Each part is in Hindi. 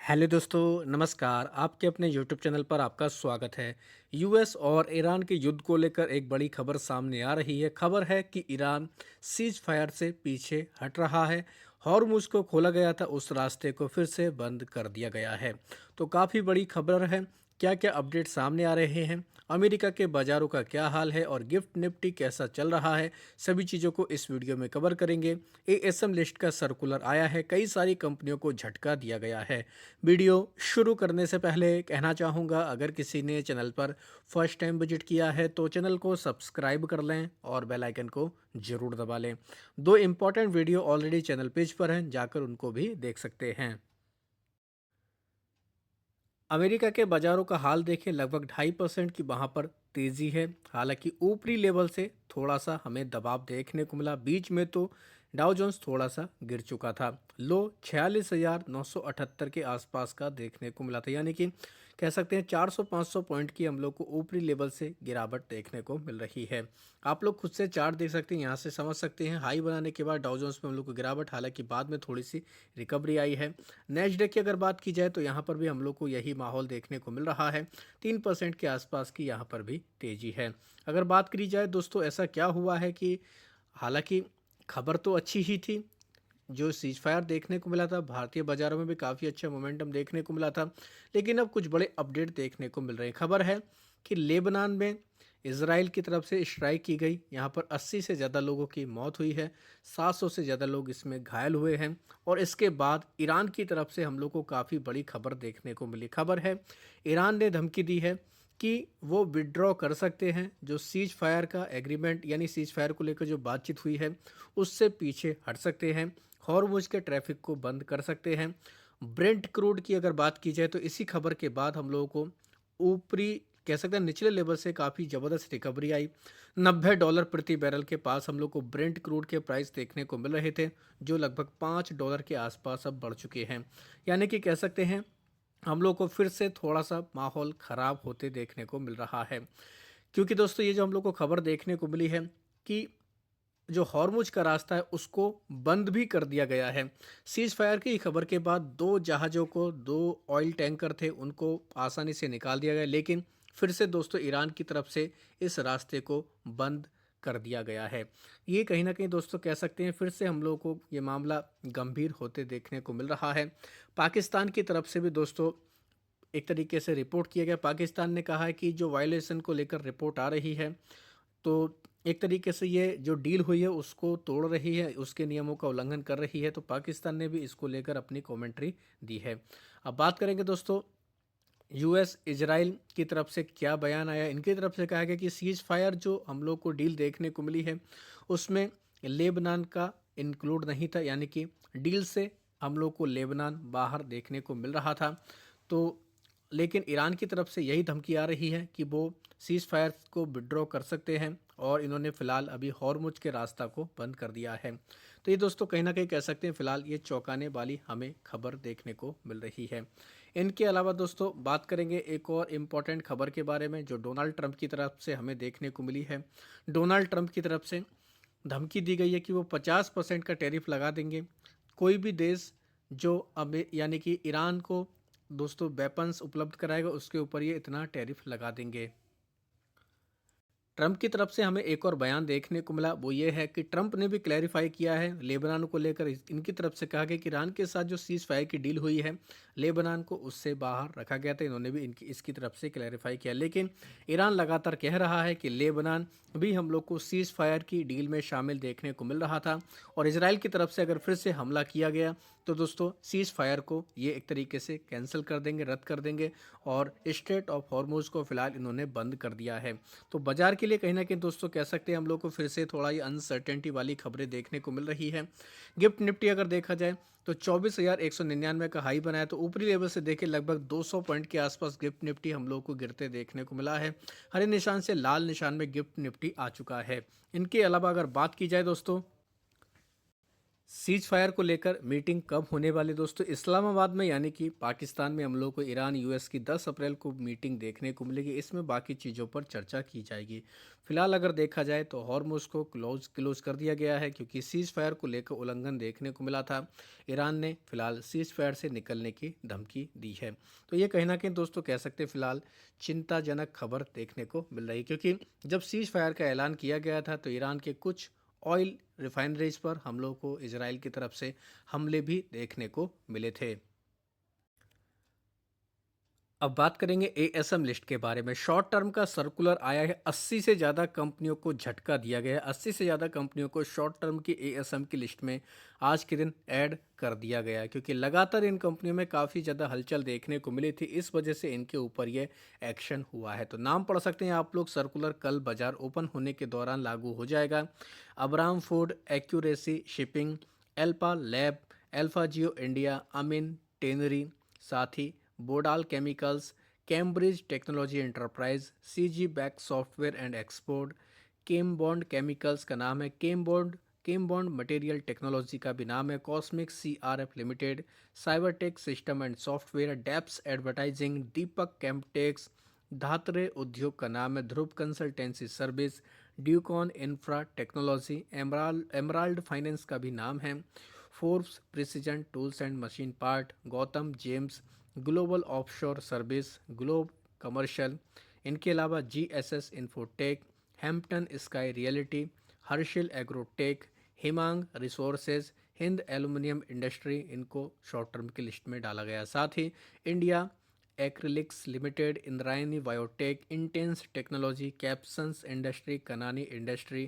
हेलो दोस्तों, नमस्कार। आपके अपने यूट्यूब चैनल पर आपका स्वागत है। यूएस और ईरान के युद्ध को लेकर एक बड़ी खबर सामने आ रही है। खबर है कि ईरान सीज फायर से पीछे हट रहा है। हॉर्मुज़ को खोला गया था, उस रास्ते को फिर से बंद कर दिया गया है। तो काफ़ी बड़ी खबर है। क्या क्या अपडेट सामने आ रहे हैं, अमेरिका के बाज़ारों का क्या हाल है और गिफ्ट निफ्टी कैसा चल रहा है, सभी चीज़ों को इस वीडियो में कवर करेंगे। एएसएम लिस्ट का सर्कुलर आया है, कई सारी कंपनियों को झटका दिया गया है। वीडियो शुरू करने से पहले कहना चाहूँगा, अगर किसी ने चैनल पर फर्स्ट टाइम विजिट किया है तो चैनल को सब्सक्राइब कर लें और बेल आइकन को ज़रूर दबा लें। दो important video already channel page पर हैं, जाकर उनको भी देख सकते हैं। अमेरिका के बाज़ारों का हाल देखें, लगभग 2.5% की वहाँ पर तेज़ी है। हालांकि ऊपरी लेवल से थोड़ा सा हमें दबाव देखने को मिला। बीच में तो डाउ जोन्स थोड़ा सा गिर चुका था। लो 46,978 के आसपास का देखने को मिला था, यानी कि कह सकते हैं 400-500 पॉइंट की हम लोग को ऊपरी लेवल से गिरावट देखने को मिल रही है। आप लोग खुद से चार्ट देख सकते हैं, यहाँ से समझ सकते हैं। हाई बनाने के बाद डाउ जोन्स में हम लोग को गिरावट, हालांकि बाद में थोड़ी सी रिकवरी आई है। नेस्डैक की अगर बात की जाए तो यहाँ पर भी हम लोग को यही माहौल देखने को मिल रहा है। 3% के आसपास की यहाँ पर भी तेज़ी है। अगर बात करी जाए दोस्तों, ऐसा क्या हुआ है कि हालांकि खबर तो अच्छी ही थी। जो सीज फायर देखने को मिला था, भारतीय बाजारों में भी काफ़ी अच्छा मोमेंटम देखने को मिला था। लेकिन अब कुछ बड़े अपडेट देखने को मिल रहे हैं। खबर है कि लेबनान में इसराइल की तरफ से स्ट्राइक की गई। यहाँ पर 80 से ज़्यादा लोगों की मौत हुई है, 700 से ज़्यादा लोग इसमें घायल हुए हैं। और इसके बाद ईरान की तरफ से हम लोग को काफ़ी बड़ी खबर देखने को मिली। खबर है ईरान ने धमकी दी है कि वो विड्रॉ कर सकते हैं। जो सीज फायर का एग्रीमेंट, यानी सीज फायर को लेकर जो बातचीत हुई है, उससे पीछे हट सकते हैं। हॉर्मुज़ के ट्रैफिक को बंद कर सकते हैं। ब्रेंट क्रूड की अगर बात की जाए तो इसी खबर के बाद हम लोगों को ऊपरी, कह सकते हैं निचले लेवल से काफ़ी ज़बरदस्त रिकवरी आई। $90 प्रति बैरल के पास हम लोग को ब्रेंट क्रूड के प्राइस देखने को मिल रहे थे, जो लगभग $5 के आसपास अब बढ़ चुके हैं। यानी कि कह सकते हैं हम लोग को फिर से थोड़ा सा माहौल ख़राब होते देखने को मिल रहा है। क्योंकि दोस्तों, ये जो हम लोग को खबर देखने को मिली है कि जो हॉर्मुज का रास्ता है उसको बंद भी कर दिया गया है। सीज फायर की खबर के बाद दो जहाज़ों को, दो ऑयल टैंकर थे, उनको आसानी से निकाल दिया गया। लेकिन फिर से दोस्तों ईरान की तरफ से इस रास्ते को बंद कर दिया गया है। ये कहीं ना कहीं दोस्तों कह सकते हैं फिर से हम लोगों को ये मामला गंभीर होते देखने को मिल रहा है। पाकिस्तान की तरफ से भी दोस्तों एक तरीके से रिपोर्ट किया गया। पाकिस्तान ने कहा है कि जो वायलेशन को लेकर रिपोर्ट आ रही है, तो एक तरीके से ये जो डील हुई है उसको तोड़ रही है, उसके नियमों का उल्लंघन कर रही है। तो पाकिस्तान ने भी इसको लेकर अपनी कमेंट्री दी है। अब बात करेंगे दोस्तों, यूएस इजराइल की तरफ से क्या बयान आया। इनकी तरफ से कहा गया कि सीज फायर जो हम लोग को डील देखने को मिली है उसमें लेबनान का इंक्लूड नहीं था, यानी कि डील से हम लोग को लेबनान बाहर देखने को मिल रहा था। तो लेकिन ईरान की तरफ से यही धमकी आ रही है कि वो सीज फायर को विड्रॉ कर सकते हैं, और इन्होंने फिलहाल अभी हॉर्मुज के रास्ता को बंद कर दिया है। तो ये दोस्तों कहीं ना कहीं कह सकते हैं फिलहाल ये चौंकाने वाली हमें खबर देखने को मिल रही है। इनके अलावा दोस्तों बात करेंगे एक और इम्पॉर्टेंट खबर के बारे में, जो डोनाल्ड ट्रंप की तरफ से हमें देखने को मिली है। डोनाल्ड ट्रंप की तरफ से धमकी दी गई है कि वो 50% का टैरिफ लगा देंगे। कोई भी देश जो अब यानी कि ईरान को दोस्तों वेपन्स उपलब्ध कराएगा, उसके ऊपर ये इतना टैरिफ लगा देंगे। ट्रंप की तरफ से हमें एक और बयान देखने को मिला, वो ये है कि ट्रंप ने भी क्लैरिफाई किया है लेबनान को लेकर। इनकी तरफ से कहा गया कि ईरान के साथ जो सीज फायर की डील हुई है, लेबनान को उससे बाहर रखा गया था। इन्होंने भी इनकी इसकी तरफ से क्लैरिफाई किया। लेकिन ईरान लगातार कह रहा है कि लेबनान भी हम लोग को सीज फायर की डील में शामिल देखने को मिल रहा था, और इसराइल की तरफ से अगर फिर से हमला किया गया तो दोस्तों सीज फायर को ये एक तरीके से कैंसिल कर देंगे, रद्द कर देंगे, और स्ट्रेट ऑफ हॉर्मुज को फिलहाल इन्होंने बंद कर दिया है। तो बाजार के लिए कहीं ना कहीं दोस्तों कह सकते हैं हम लोग को फिर से थोड़ा ये अनसर्टेनिटी वाली खबरें देखने को मिल रही है। गिफ्ट निफ्टी अगर देखा जाए तो 24,199 का हाई बनाया, तो ऊपरी लेवल से देखे लगभग 200 पॉइंट के आसपास गिफ्ट निफ्टी हम लोग को गिरते देखने को मिला है। हरे निशान से लाल निशान में गिफ्ट निफ्टी आ चुका है। इनके अलावा अगर बात की जाए दोस्तों सीज फायर को लेकर मीटिंग कब होने वाली दोस्तों? इस्लामाबाद में यानी कि पाकिस्तान में हम लोग को ईरान यूएस की 10 अप्रैल को मीटिंग देखने को मिलेगी। इसमें बाकी चीज़ों पर चर्चा की जाएगी। फिलहाल अगर देखा जाए तो हॉर्मुज को क्लोज कर दिया गया है क्योंकि सीज फायर को लेकर उल्लंघन देखने को मिला था। ईरान ने फिलहाल सीज फायर से निकलने की धमकी दी है। तो ये कहीं ना कहीं दोस्तों कह सकते हैं फिलहाल चिंताजनक खबर देखने को मिल रही, क्योंकि जब सीज फायर का ऐलान किया गया था तो ईरान के कुछ ऑयल रिफाइनरीज पर हम लोग को इजराइल की तरफ से हमले भी देखने को मिले थे। अब बात करेंगे एएसएम लिस्ट के बारे में। शॉर्ट टर्म का सर्कुलर आया है, 80 से ज़्यादा कंपनियों को झटका दिया गया है। 80 से ज़्यादा कंपनियों को शॉर्ट टर्म की एएसएम की लिस्ट में आज के दिन ऐड कर दिया गया है, क्योंकि लगातार इन कंपनियों में काफ़ी ज़्यादा हलचल देखने को मिली थी। इस वजह से इनके ऊपर ये एक्शन हुआ है। तो नाम पढ़ सकते हैं आप लोग। सर्कुलर कल बाजार ओपन होने के दौरान लागू हो जाएगा। Abram Food, Accuracy Shipping, Alpa Lab, Alpha Geo India, Amin Tannery, साथ ही Bodal Chemicals, Cambridge Technology Enterprise, CG VAK Software and Export, Chembond Chemicals का नाम है केमबॉन्ड मटेरियल टेक्नोलॉजी का भी नाम है, Cosmic CRF Limited, Cybertech System and Software, Deps Advertising, Deepak Chemtex, Dhatre Udyog का नाम है, Dhruv Consultancy Service, Ducon Infra Technology, Emerald Finance का भी नाम है, Forbes Precision Tools and Machine Part, Gautam Gems, Global offshore Service, Globe Commercial. इनके अलावा GSS Infotech, Hampton sky Realty, Harshil Agrotech, Himang Resources, Hind Aluminium Industry, इनको शॉर्ट टर्म की लिस्ट में डाला गया। साथ ही India acrylics Limited, Indrayani Biotech, Intense Technology, Kapsons Industry, Kanani Industry,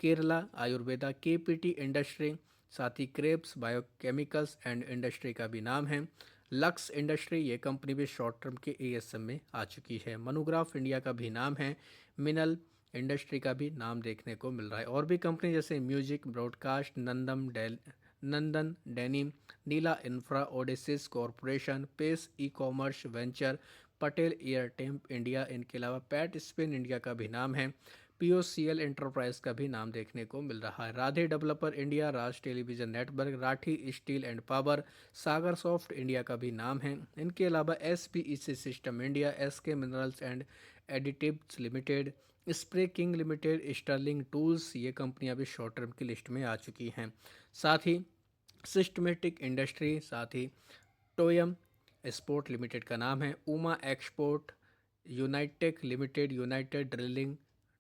Kerala Ayurveda, KPT Industry, साथ ही क्रेप्स बायोकेमिकल्स एंड इंडस्ट्री का भी नाम है। लक्स इंडस्ट्री, ये कंपनी भी शॉर्ट टर्म के एएसएम में आ चुकी है। मनोग्राफ इंडिया का भी नाम है। मिनल इंडस्ट्री का भी नाम देखने को मिल रहा है। और भी कंपनी जैसे Music Broadcast, Nandan Denim, Neela Infra, Odyssey Corporation, Pace E Commerce Venture, Patel air temp India, इनके अलावा पैट स्पिन इंडिया का भी नाम है। पीओसीएल एंटरप्राइज का भी नाम देखने को मिल रहा है। Radhe Developer India, Raj Television Network, Rathi Steel and Power, Sagar Soft India का भी नाम है। इनके अलावा SPEC System India, SK Minerals and Additives Limited, Spray King Limited, Sterling Tools, ये कंपनियां भी शॉर्ट टर्म की लिस्ट में आ चुकी हैं। साथ ही सिस्टमेटिक इंडस्ट्री, साथ ही टोयम स्पोर्ट लिमिटेड का नाम है, Uma export, Unitech limited, united drilling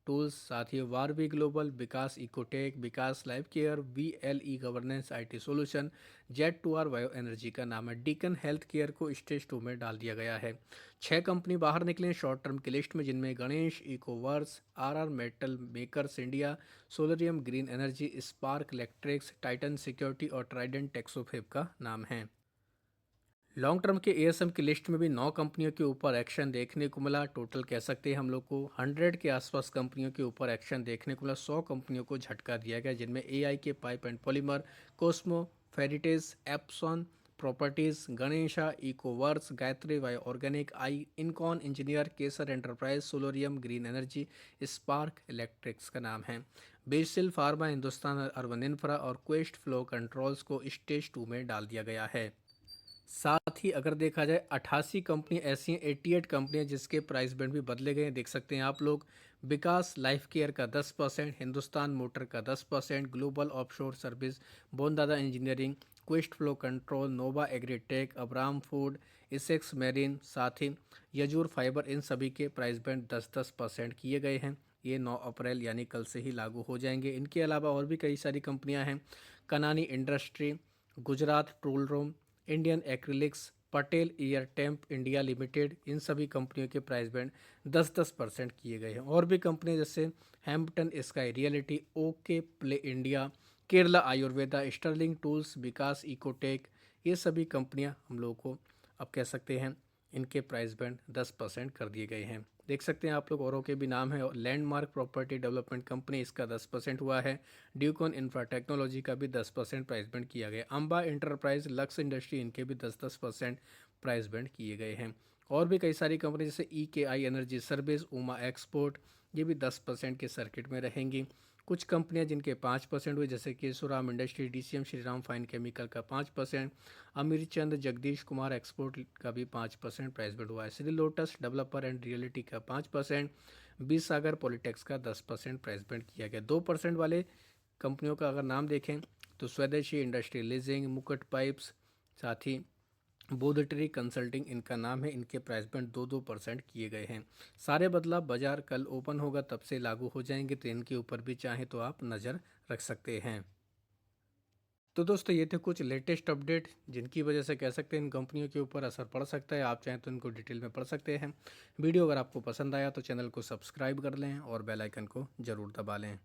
tools, साथ ही Varvee global, Vikas Ecotech, Vikas life care, VLE governance IT solution, jet two R bio energy का नाम है। डीकन हेल्थ केयर को स्टेज 2 में डाल दिया गया है। 6 कंपनी बाहर निकले शॉर्ट टर्म की लिस्ट में, जिनमें Ganesh Ecoverse, RR metal makers India, solarium green energy, spark electrics, Titan security और ट्राइडेंट टेक्सोफेब का नाम है। लॉन्ग टर्म के एएसएम की लिस्ट में भी 9 कंपनियों के ऊपर एक्शन देखने को मिला। टोटल कह सकते हैं हम लोग को 100 के आसपास कंपनियों के ऊपर एक्शन देखने को मिला। 100 कंपनियों को झटका दिया गया, जिनमें AI K pipe and polymer, Cosmo ferrites, Epsom properties, Ganesha Ecoverse, Gayatri bio organic, I Incon engineer, Kesar enterprise, solarium green energy, spark electrics का नाम है। Basil pharma, Hindustan urban infra और क्वेस्ट फ्लो कंट्रोल्स को स्टेज 2 में डाल दिया गया है। साथ ही अगर देखा जाए 88 कंपनी ऐसी हैं, 88 कंपनियां जिसके प्राइस बैंड भी बदले गए हैं। देख सकते हैं आप लोग। विकास लाइफ केयर का 10%, हिंदुस्तान मोटर का 10%, global offshore service, Bondada engineering, quest flow control, Nova Agritech, Abram food, Essex marine, साथ ही यजूर फाइबर, इन सभी के प्राइस बैंड 10-10% किए गए हैं। ये 9 अप्रैल यानी कल से ही लागू हो जाएंगे। इनके अलावा और भी कई सारी कंपनियां हैं। Kanani industry, Gujarat tool room, Indian acrylics, Patel air temp India limited, इन सभी कंपनियों के प्राइस बैंड 10-10% किए गए हैं। और भी कंपनी जैसे Hampton sky reality, okay play India, Kerala Ayurveda, sterling tools, Vikas Ecotech, ये सभी कंपनियां हम लोग को अब कह सकते हैं इनके प्राइस बैंड 10% कर दिए गए हैं। देख सकते हैं आप लोग, औरों के भी नाम है। लैंडमार्क प्रॉपर्टी डेवलपमेंट कंपनी, इसका 10% हुआ है। ड्यूकॉन इंफ्रा टेक्नोलॉजी का भी 10% प्राइस बैंड किया गया। अंबा इंटरप्राइज, लक्स इंडस्ट्री, इनके भी 10-10% प्राइस बैंड किए गए हैं। और भी कई सारी कंपनी जैसे ई के आई एनर्जी सर्विस, उमा एक्सपोर्ट, ये भी 10% के सर्किट में रहेंगी। कुछ कंपनियां जिनके 5% हुए, जैसे Kesoram industry, DCM Shriram fine chemical का 5%, अमीरचंद जगदीश कुमार एक्सपोर्ट का भी 5% प्राइस बिड हुआ है। Shri lotus developer and reality का 5%, बी सागर पॉलिटेक्स का 10% प्राइस बिड किया गया। 2% वाले कंपनियों का अगर नाम देखें तो स्वदेशी इंडस्ट्री लीजिंग, मुकुट पाइप्स, साथ ही बोध ट्री कंसल्टिंग इनका नाम है। इनके प्राइस बैंड 2-2% किए गए हैं। सारे बदलाव बाजार कल ओपन होगा तब से लागू हो जाएंगे, तो इनके ऊपर भी चाहें तो आप नज़र रख सकते हैं। तो दोस्तों ये थे कुछ लेटेस्ट अपडेट जिनकी वजह से कह सकते हैं इन कंपनियों के ऊपर असर पड़ सकता है। आप चाहें तो इनको डिटेल में पढ़ सकते हैं। वीडियो अगर आपको पसंद आया तो चैनल को सब्सक्राइब कर लें और बेल आइकन को ज़रूर दबा लें।